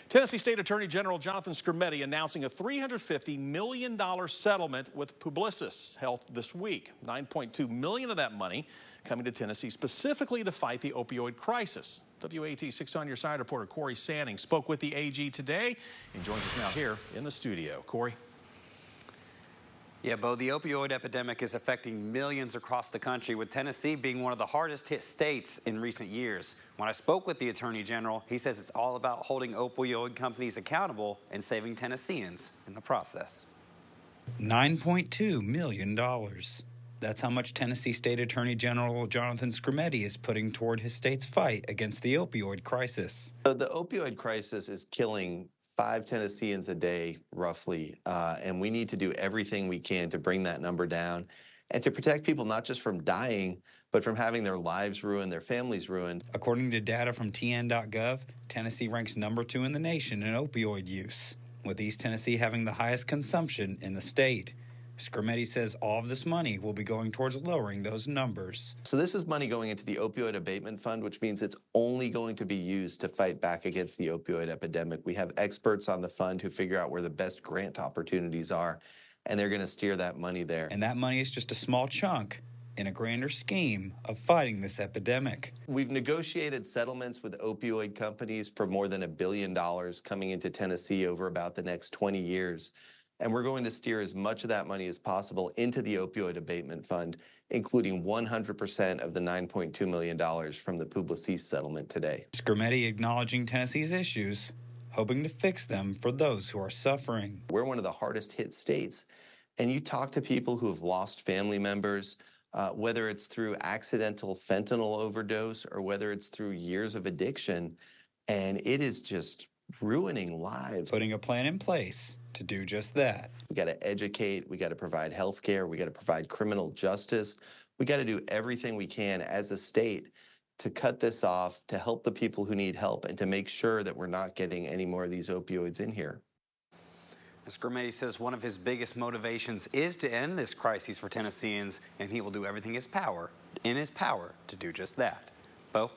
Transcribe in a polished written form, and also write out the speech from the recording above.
Tennessee State Attorney General Jonathan Skrmetti announcing a $350 million settlement with Publicis Health this week. $9.2 million of that money coming to Tennessee specifically to fight the opioid crisis. WAT 6 on Your Side reporter Corey Sanning spoke with the AG today and joins us now here in the studio. Corey. Yeah, Bo, the opioid epidemic is affecting millions across the country, with Tennessee being one of the hardest hit states in recent years. When I spoke with the Attorney General, he says it's all about holding opioid companies accountable and saving Tennesseans in the process. $9.2 million. That's how much Tennessee State Attorney General Jonathan Skrmetti is putting toward his state's fight against the opioid crisis. So the opioid crisis is killing 5 Tennesseans a day, roughly, and we need to do everything we can to bring that number down and to protect people not just from dying, but from having their lives ruined, their families ruined. According to data from TN.gov, Tennessee ranks number 2 in the nation in opioid use, with East Tennessee having the highest consumption in the state. Skrmetti says all of this money will be going towards lowering those numbers. So this is money going into the opioid abatement fund, which means it's only going to be used to fight back against the opioid epidemic. We have experts on the fund who figure out where the best grant opportunities are, and they're going to steer that money there. And that money is just a small chunk in a grander scheme of fighting this epidemic. We've negotiated settlements with opioid companies for more than $1 billion coming into Tennessee over about the next 20 years. And we're going to steer as much of that money as possible into the opioid abatement fund, including 100% of the $9.2 million from the Publicis settlement today. Skrmetti acknowledging Tennessee's issues, hoping to fix them for those who are suffering. We're one of the hardest hit states. And you talk to people who have lost family members, whether it's through accidental fentanyl overdose or whether it's through years of addiction, and it is just ruining lives. Putting a plan in place to do just that. We got to educate, we got to provide health care, we got to provide criminal justice. We got to do everything we can as a state to cut this off, to help the people who need help, and to make sure that we're not getting any more of these opioids in here. Skrmetti says one of his biggest motivations is to end this crisis for Tennesseans, and he will do everything in his power to do just that. Bo?